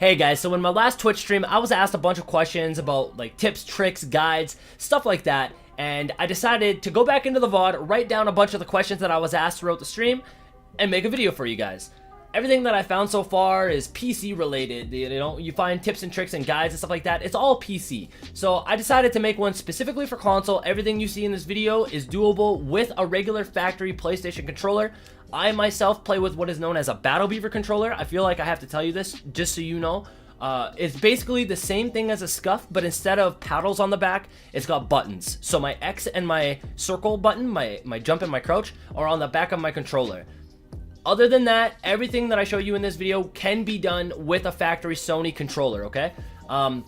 Hey guys, so in my last Twitch stream, I was asked a bunch of questions about like tips, tricks, guides, stuff like that, and I decided to go back into the VOD, write down a bunch of the questions that I was asked throughout the stream, and make a video for you guys. Everything that I found so far is PC related. You find tips and tricks and guides and stuff like that. It's all PC. So I decided to make one specifically for console. Everything you see in this video is doable with a regular factory PlayStation controller. I myself play with what is known as a Battle Beaver controller. I feel like I have to tell you this just so you know. It's basically the same thing as a Scuff, but instead of paddles on the back, it's got buttons. So my X and my circle button, my jump and my crouch, are on the back of my controller. Other than that, everything that I show you in this video can be done with a factory Sony controller, okay? On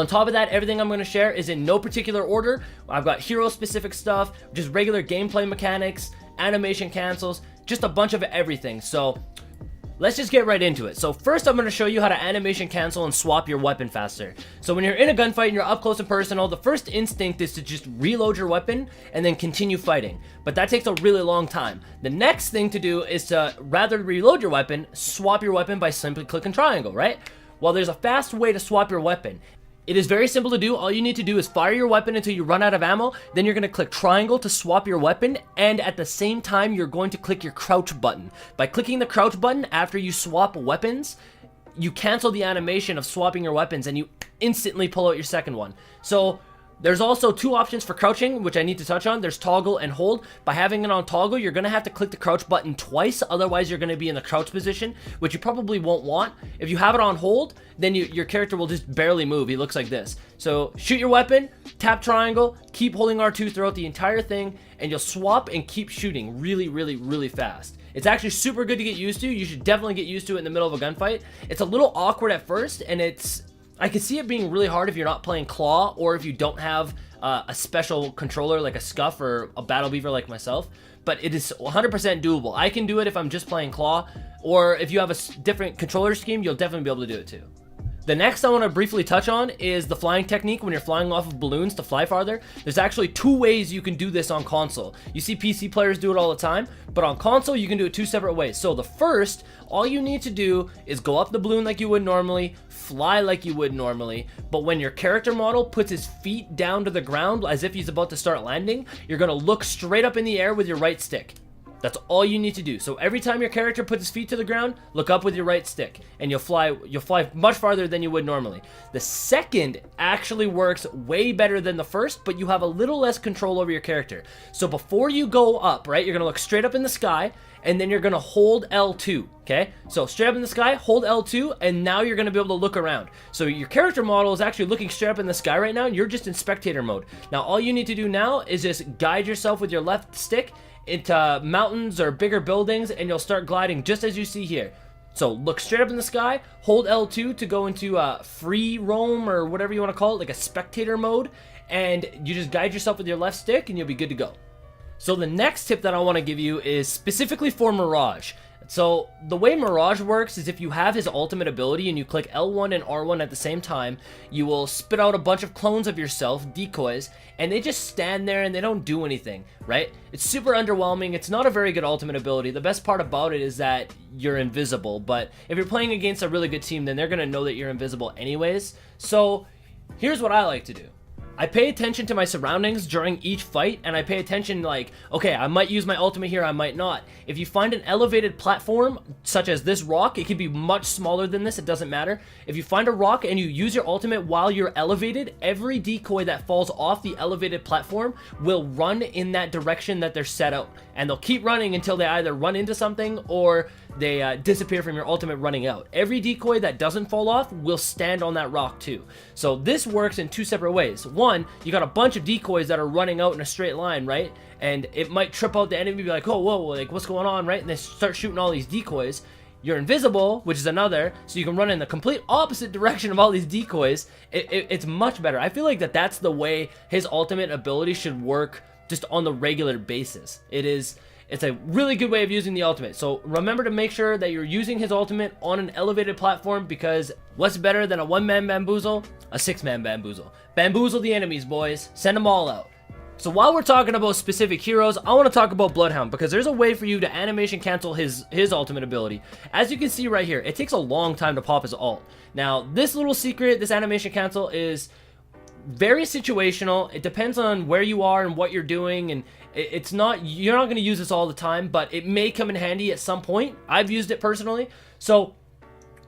top of that, everything I'm going to share is in no particular order. I've got hero-specific stuff, just regular gameplay mechanics, animation cancels, just a bunch of everything. So let's just get right into it. So first I'm going to show you how to animation cancel and swap your weapon faster. So when you're in a gunfight and you're up close and personal, the first instinct is to just reload your weapon and then continue fighting. But that takes a really long time. The next thing to do is to, rather than reload your weapon, swap your weapon by simply clicking triangle, right? Well, there's a fast way to swap your weapon. It is very simple to do. All you need to do is fire your weapon until you run out of ammo. Then you're going to click triangle to swap your weapon. And at the same time, you're going to click your crouch button. By clicking the crouch button after you swap weapons, you cancel the animation of swapping your weapons and you instantly pull out your second one. So there's also two options for crouching, which I need to touch on. There's toggle and hold. By having it on toggle, you're going to have to click the crouch button twice. Otherwise, you're going to be in the crouch position, which you probably won't want. If you have it on hold, then your character will just barely move. He looks like this. So shoot your weapon, tap triangle, keep holding R2 throughout the entire thing, and you'll swap and keep shooting really fast. It's actually super good to get used to. You should definitely get used to it in the middle of a gunfight. It's a little awkward at first, and I can see it being really hard if you're not playing Claw or if you don't have a special controller like a Scuff or a Battle Beaver like myself, but it is 100% doable. I can do it if I'm just playing Claw, or if you have a different controller scheme, you'll definitely be able to do it too. The next I want to briefly touch on is the flying technique when you're flying off of balloons to fly farther. There's actually two ways you can do this on console. You see PC players do it all the time, but on console you can do it two separate ways. So the first, all you need to do is go up the balloon like you would normally, fly like you would normally, but when your character model puts his feet down to the ground as if he's about to start landing, you're going to look straight up in the air with your right stick. That's all you need to do. So every time your character puts his feet to the ground, look up with your right stick and you'll fly much farther than you would normally. The second actually works way better than the first, but you have a little less control over your character. So before you go up, right, you're going to look straight up in the sky and then you're going to hold L2, okay? So straight up in the sky, hold L2, and now you're going to be able to look around. So your character model is actually looking straight up in the sky right now and you're just in spectator mode. Now all you need to do now is just guide yourself with your left stick into mountains or bigger buildings and you'll start gliding just as you see here. So look straight up in the sky, hold L2 to go into free roam or whatever you want to call it, like a spectator mode, and you just guide yourself with your left stick and you'll be good to go. So the next tip that I want to give you is specifically for Mirage. So the way Mirage works is if you have his ultimate ability and you click L1 and R1 at the same time, you will spit out a bunch of clones of yourself, decoys, and they just stand there and they don't do anything, right? It's super underwhelming. It's not a very good ultimate ability. The best part about it is that you're invisible, but if you're playing against a really good team, then they're going to know that you're invisible anyways. So here's what I like to do. I pay attention to my surroundings during each fight, and I pay attention like, okay, I might use my ultimate here, I might not. If you find an elevated platform, such as this rock, it could be much smaller than this, it doesn't matter. If you find a rock and you use your ultimate while you're elevated, every decoy that falls off the elevated platform will run in that direction that they're set out. And they'll keep running until they either run into something or they disappear from your ultimate running out. Every decoy that doesn't fall off will stand on that rock too. So this works in two separate ways. One, you got a bunch of decoys that are running out in a straight line, right? And it might trip out the enemy, be like, oh, whoa, like what's going on, right? And they start shooting all these decoys. You're invisible, which is another, so you can run in the complete opposite direction of all these decoys. It's much better. I feel like that's the way his ultimate ability should work just on the regular basis. It's a really good way of using the ultimate. So remember to make sure that you're using his ultimate on an elevated platform, because what's better than a one-man bamboozle? A six-man bamboozle. Bamboozle the enemies, boys. Send them all out. So while we're talking about specific heroes, I want to talk about Bloodhound, because there's a way for you to animation cancel his ultimate ability. As you can see right here, it takes a long time to pop his ult. Now, this little secret, this animation cancel, is very situational. It depends on where you are and what you're doing, and you're not going to use this all the time, but it may come in handy at some point. I've used it personally. So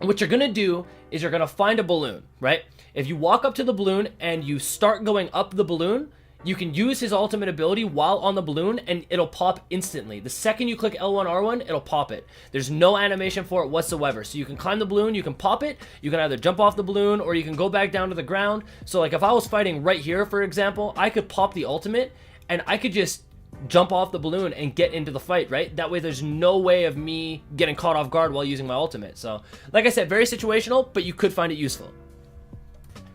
what you're going to do is you're going to find a balloon, right? If you walk up to the balloon and you start going up the balloon, you can use his ultimate ability while on the balloon and it'll pop instantly. The second you click L1, R1, it'll pop it. There's no animation for it whatsoever. So you can climb the balloon, you can pop it, you can either jump off the balloon or you can go back down to the ground. So like if I was fighting right here, for example, I could pop the ultimate and I could just jump off the balloon and get into the fight, right? That way there's no way of me getting caught off guard while using my ultimate. So like I said, very situational, but you could find it useful.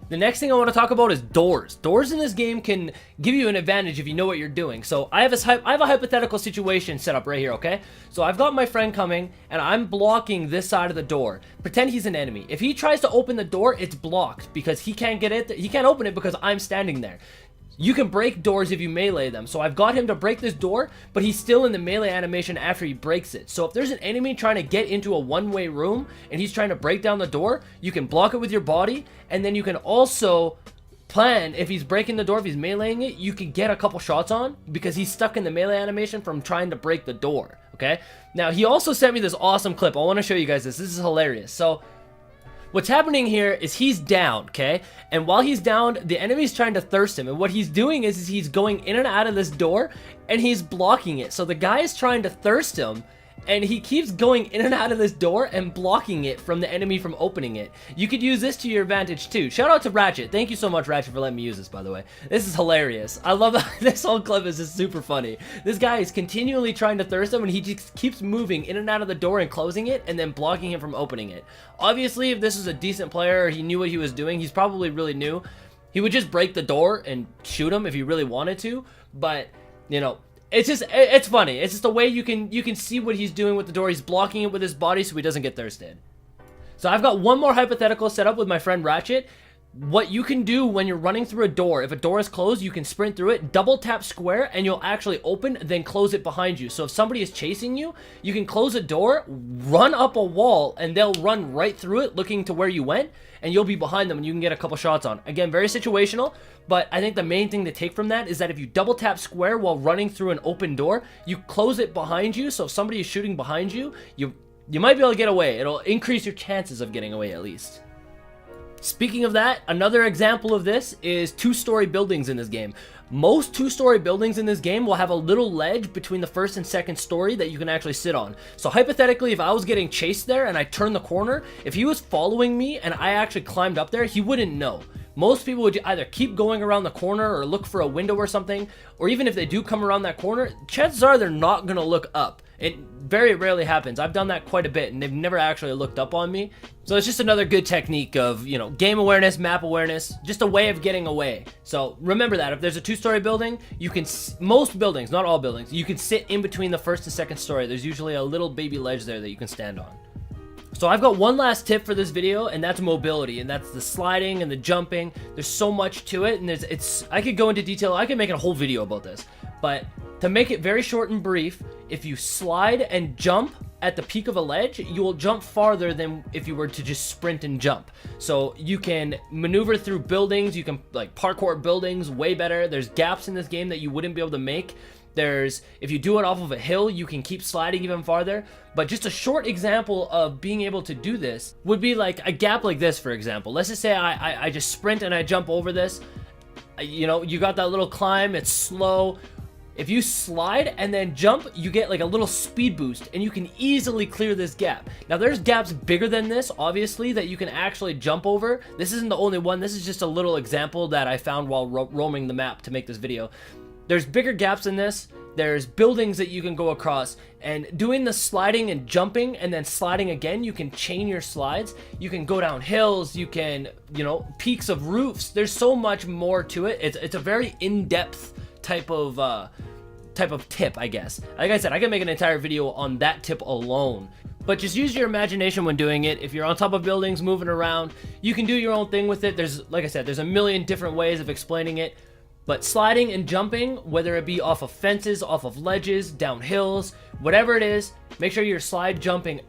The next thing I want to talk about is doors. Doors in this game can give you an advantage if you know what you're doing. So I have a hypothetical situation set up right here, okay? So I've got my friend coming, and I'm blocking this side of the door. Pretend he's an enemy. If he tries to open the door, it's blocked because he can't get it. He can't open it because I'm standing there. You can break doors if you melee them. So I've got him to break this door, but he's still in the melee animation after he breaks it. So if there's an enemy trying to get into a one-way room and he's trying to break down the door, you can block it with your body, and then you can also plan, if he's breaking the door, if he's meleeing it, you can get a couple shots on because he's stuck in the melee animation from trying to break the door, okay? Now, he also sent me this awesome clip. I want to show you guys this. This is hilarious. So what's happening here is he's down, okay? And while he's down, the enemy's trying to thirst him. And what he's doing is he's going in and out of this door, and he's blocking it. So the guy is trying to thirst him, and he keeps going in and out of this door and blocking it from the enemy from opening it. You could use this to your advantage too. Shout out to Ratchet. Thank you so much, Ratchet, for letting me use this, by the way. This is hilarious. I love that. This whole clip is just super funny. This guy is continually trying to thirst him, and he just keeps moving in and out of the door and closing it and then blocking him from opening it. Obviously, if this is a decent player or he knew what he was doing, he's probably really new. He would just break the door and shoot him if he really wanted to, but, you know, it's funny. It's just a way you can see what he's doing with the door. He's blocking it with his body so he doesn't get thirsted. So I've got one more hypothetical set up with my friend Ratchet. What you can do when you're running through a door, if a door is closed, you can sprint through it, double tap square, and you'll actually open, then close it behind you. So if somebody is chasing you, you can close a door, run up a wall, and they'll run right through it looking to where you went, and you'll be behind them and you can get a couple shots on. Again, very situational, but I think the main thing to take from that is that if you double tap square while running through an open door, you close it behind you, so if somebody is shooting behind you, you might be able to get away. It'll increase your chances of getting away at least. Speaking of that, another example of this is two-story buildings in this game. Most two-story buildings in this game will have a little ledge between the first and second story that you can actually sit on. So hypothetically, if I was getting chased there and I turned the corner, if he was following me and I actually climbed up there, he wouldn't know. Most people would either keep going around the corner or look for a window or something, or even if they do come around that corner, chances are they're not going to look up. It very rarely happens. I've done that quite a bit, and they've never actually looked up on me. So it's just another good technique of, you know, game awareness, map awareness, just a way of getting away. So remember that. If there's a two-story building, you can, most buildings, not all buildings, you can sit in between the first and second story. There's usually a little baby ledge there that you can stand on. So I've got one last tip for this video, and that's mobility, and that's the sliding and the jumping. There's so much to it, and I could go into detail. I could make a whole video about this, but to make it very short and brief, if you slide and jump at the peak of a ledge, you will jump farther than if you were to just sprint and jump. So you can maneuver through buildings, you can like parkour buildings way better. There's gaps in this game that you wouldn't be able to make. If you do it off of a hill, you can keep sliding even farther. But just a short example of being able to do this would be like a gap like this, for example. Let's just say I just sprint and I jump over this. You know, you got that little climb, it's slow. If you slide and then jump, you get like a little speed boost and you can easily clear this gap. Now there's gaps bigger than this, obviously, that you can actually jump over. This isn't the only one. This is just a little example that I found while roaming the map to make this video. There's bigger gaps in this. There's buildings that you can go across, and doing the sliding and jumping and then sliding again, you can chain your slides. You can go down hills, you can, you know, peaks of roofs. There's so much more to it. It's a very in-depth type of tip, I guess. Like I said, I can make an entire video on that tip alone. But just use your imagination when doing it. If you're on top of buildings, moving around, you can do your own thing with it. Like I said, there's a million different ways of explaining it. But sliding and jumping, whether it be off of fences, off of ledges, down hills, whatever it is, make sure you're slide jumping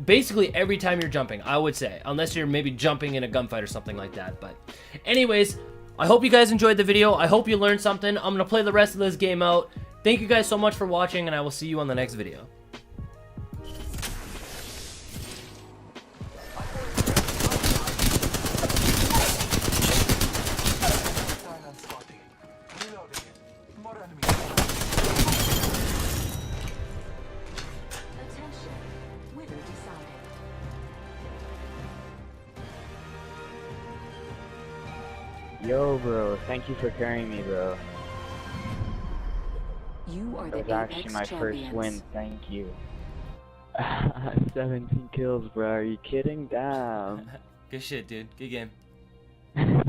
basically every time you're jumping, I would say. Unless you're maybe jumping in a gunfight or something like that. But anyways, I hope you guys enjoyed the video. I hope you learned something. I'm going to play the rest of this game out. Thank you guys so much for watching, and I will see you on the next video. Yo, bro, thank you for carrying me, bro. You are That was the actually my first champions. win, thank you. 17 kills, bro, are you kidding? Damn. Good shit, dude. Good game.